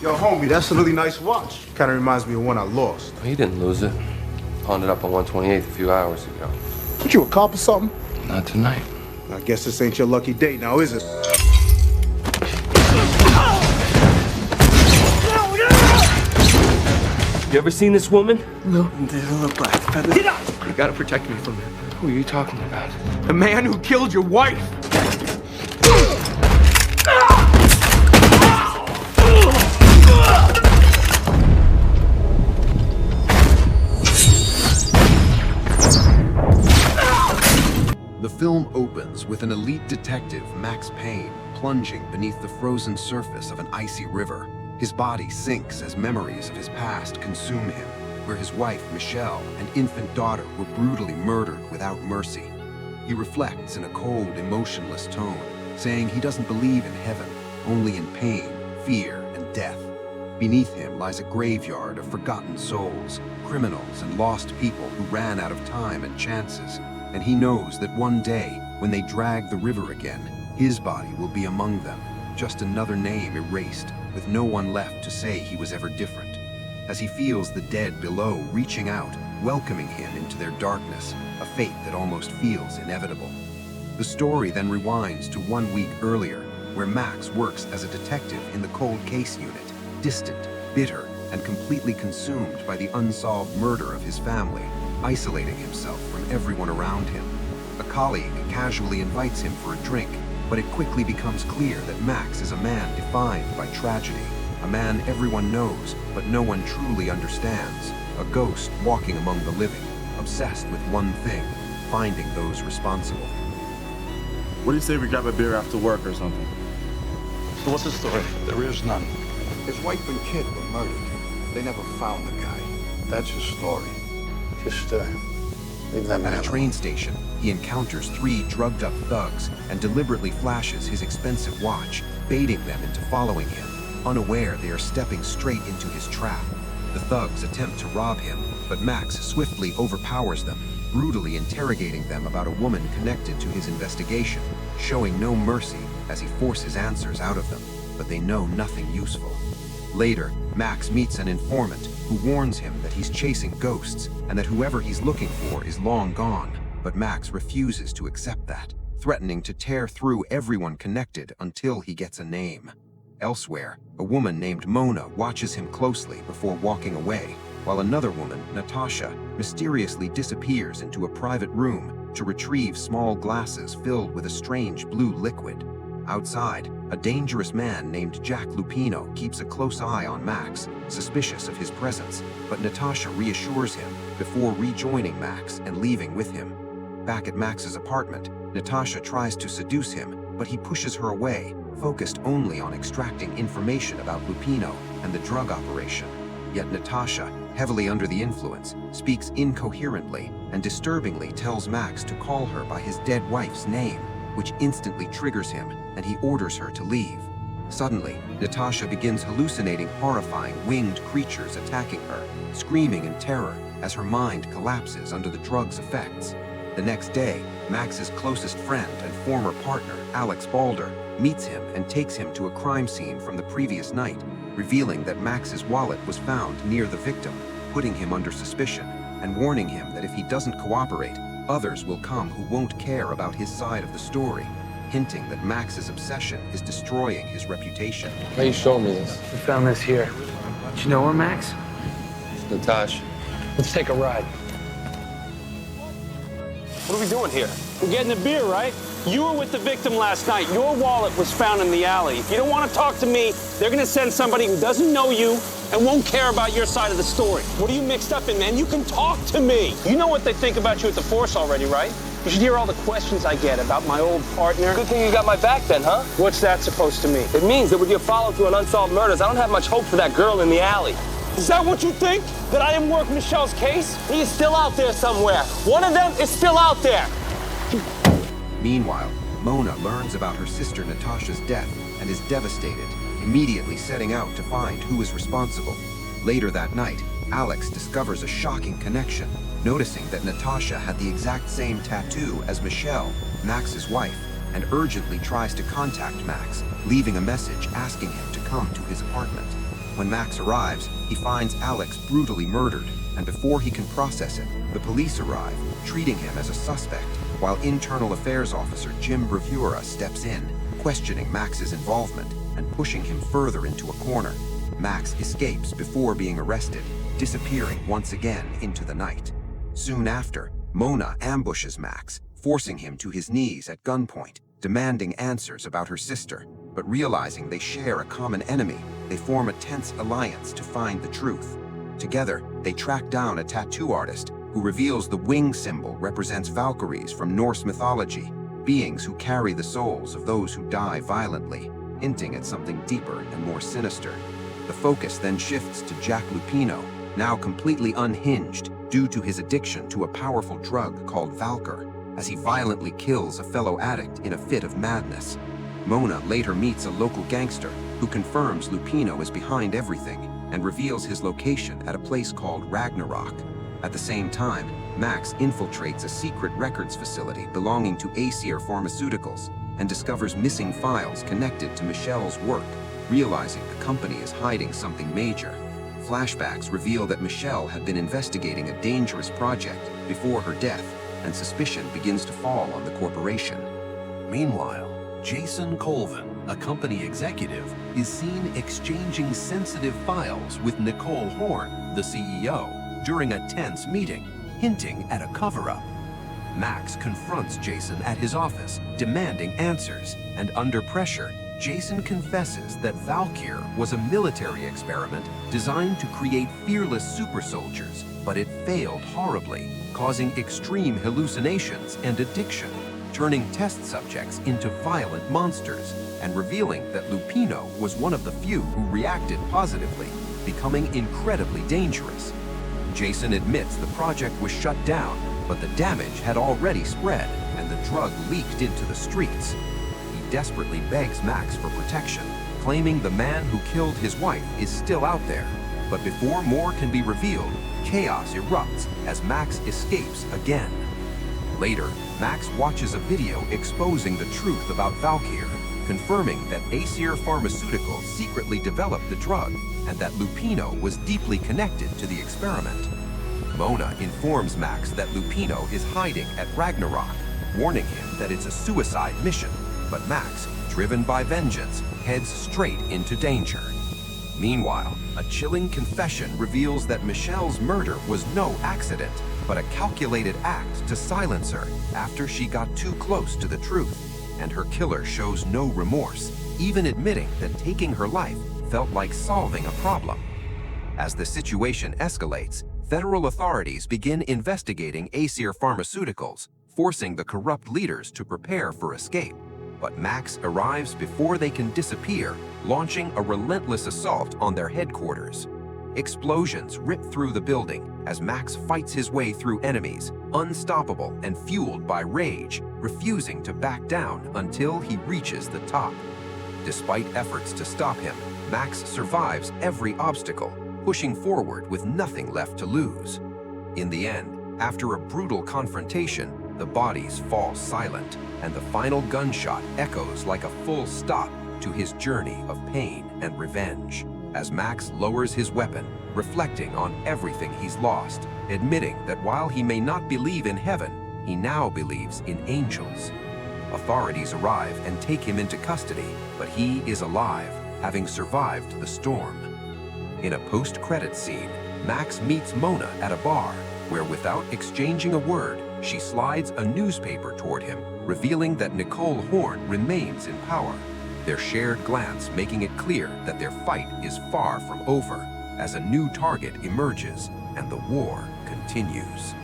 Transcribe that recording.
Yo, homie, that's a really nice watch. Kind of reminds me of one I lost. He didn't lose it. Pawned it up on 128th a few hours ago. What, you a cop or something? Not tonight. I guess this ain't your lucky day now, is it? You ever seen this woman? No. There's a little black feather. Get up! You gotta protect me from him. Who are you talking about? The man who killed your wife! The film opens with an elite detective, Max Payne, plunging beneath the frozen surface of an icy river. His body sinks as memories of his past consume him, where his wife, Michelle, and infant daughter were brutally murdered without mercy. He reflects in a cold, emotionless tone, saying he doesn't believe in heaven, only in pain, fear, and death. Beneath him lies a graveyard of forgotten souls, criminals and lost people who ran out of time and chances. And he knows that one day, when they drag the river again, his body will be among them, just another name erased, with no one left to say he was ever different. As he feels the dead below reaching out, welcoming him into their darkness, a fate that almost feels inevitable. The story then rewinds to 1 week earlier, where Max works as a detective in the cold case unit, distant, bitter, and completely consumed by the unsolved murder of his family, isolating himself from everyone around him. A colleague casually invites him for a drink, but it quickly becomes clear that Max is a man defined by tragedy, a man everyone knows, but no one truly understands, a ghost walking among the living, obsessed with one thing, finding those responsible. What do you say we grab a beer after work or something? So what's the story? There is none. His wife and kid were murdered. They never found the guy. That's his story. Just, leave that man At a alone. train station, he encounters 3 drugged-up thugs and deliberately flashes his expensive watch, baiting them into following him, unaware they are stepping straight into his trap. The thugs attempt to rob him, but Max swiftly overpowers them, brutally interrogating them about a woman connected to his investigation, showing no mercy as he forces answers out of them, but they know nothing useful. Later, Max meets an informant who warns him that he's chasing ghosts and that whoever he's looking for is long gone, but Max refuses to accept that, threatening to tear through everyone connected until he gets a name. Elsewhere, a woman named Mona watches him closely before walking away, while another woman, Natasha, mysteriously disappears into a private room to retrieve small glasses filled with a strange blue liquid. Outside, a dangerous man named Jack Lupino keeps a close eye on Max, suspicious of his presence, but Natasha reassures him before rejoining Max and leaving with him. Back at Max's apartment, Natasha tries to seduce him, but he pushes her away, focused only on extracting information about Lupino and the drug operation. Yet Natasha, heavily under the influence, speaks incoherently and disturbingly tells Max to call her by his dead wife's name, which instantly triggers him, and he orders her to leave. Suddenly, Natasha begins hallucinating horrifying winged creatures attacking her, screaming in terror as her mind collapses under the drug's effects. The next day, Max's closest friend and former partner, Alex Balder, meets him and takes him to a crime scene from the previous night, revealing that Max's wallet was found near the victim, putting him under suspicion, and warning him that if he doesn't cooperate, others will come who won't care about his side of the story, hinting that Max's obsession is destroying his reputation. Why are you showing me this? We found this here. Do you know her, Max? It's Natasha. Let's take a ride. What are we doing here? We're getting a beer, right? You were with the victim last night. Your wallet was found in the alley. If you don't want to talk to me, they're going to send somebody who doesn't know you and won't care about your side of the story. What are you mixed up in, man? You can talk to me. You know what they think about you at the force already, right? You should hear all the questions I get about my old partner. Good thing you got my back then, huh? What's that supposed to mean? It means that with your follow-through on unsolved murders, I don't have much hope for that girl in the alley. Is that what you think? That I didn't work Michelle's case? He's still out there somewhere. One of them is still out there. Meanwhile, Mona learns about her sister Natasha's death and is devastated, immediately setting out to find who is responsible. Later that night, Alex discovers a shocking connection, noticing that Natasha had the exact same tattoo as Michelle, Max's wife, and urgently tries to contact Max, leaving a message asking him to come to his apartment. When Max arrives, he finds Alex brutally murdered, and before he can process it, the police arrive, treating him as a suspect, while Internal Affairs Officer Jim Bravura steps in, questioning Max's involvement and pushing him further into a corner. Max escapes before being arrested, disappearing once again into the night. Soon after, Mona ambushes Max, forcing him to his knees at gunpoint, demanding answers about her sister. But realizing they share a common enemy, they form a tense alliance to find the truth. Together, they track down a tattoo artist who reveals the wing symbol represents Valkyries from Norse mythology, beings who carry the souls of those who die violently, hinting at something deeper and more sinister. The focus then shifts to Jack Lupino, now completely unhinged due to his addiction to a powerful drug called Valkyr, as he violently kills a fellow addict in a fit of madness. Mona later meets a local gangster who confirms Lupino is behind everything and reveals his location at a place called Ragnarok. At the same time, Max infiltrates a secret records facility belonging to Aesir Pharmaceuticals and discovers missing files connected to Michelle's work, realizing the company is hiding something major. Flashbacks reveal that Michelle had been investigating a dangerous project before her death, and suspicion begins to fall on the corporation. Meanwhile, Jason Colvin, a company executive, is seen exchanging sensitive files with Nicole Horn, the CEO, during a tense meeting, hinting at a cover-up. Max confronts Jason at his office, demanding answers, and under pressure, Jason confesses that Valkyr was a military experiment designed to create fearless super soldiers, but it failed horribly, causing extreme hallucinations and addiction, turning test subjects into violent monsters, and revealing that Lupino was one of the few who reacted positively, becoming incredibly dangerous. Jason admits the project was shut down, but the damage had already spread, and the drug leaked into the streets. He desperately begs Max for protection, claiming the man who killed his wife is still out there. But before more can be revealed, chaos erupts as Max escapes again. Later, Max watches a video exposing the truth about Valkyr, confirming that Aesir Pharmaceuticals secretly developed the drug and that Lupino was deeply connected to the experiment. Mona informs Max that Lupino is hiding at Ragnarok, warning him that it's a suicide mission, but Max, driven by vengeance, heads straight into danger. Meanwhile, a chilling confession reveals that Michelle's murder was no accident, but a calculated act to silence her after she got too close to the truth, and her killer shows no remorse, even admitting that taking her life felt like solving a problem. As the situation escalates, federal authorities begin investigating Aesir Pharmaceuticals, forcing the corrupt leaders to prepare for escape. But Max arrives before they can disappear, launching a relentless assault on their headquarters. Explosions rip through the building as Max fights his way through enemies, unstoppable and fueled by rage, refusing to back down until he reaches the top. Despite efforts to stop him, Max survives every obstacle, pushing forward with nothing left to lose. In the end, after a brutal confrontation, the bodies fall silent, and the final gunshot echoes like a full stop to his journey of pain and revenge. As Max lowers his weapon, reflecting on everything he's lost, admitting that while he may not believe in heaven, he now believes in angels. Authorities arrive and take him into custody, but he is alive, having survived the storm. In a post-credits scene, Max meets Mona at a bar, where without exchanging a word, she slides a newspaper toward him, revealing that Nicole Horn remains in power. Their shared glance making it clear that their fight is far from over, as a new target emerges and the war continues.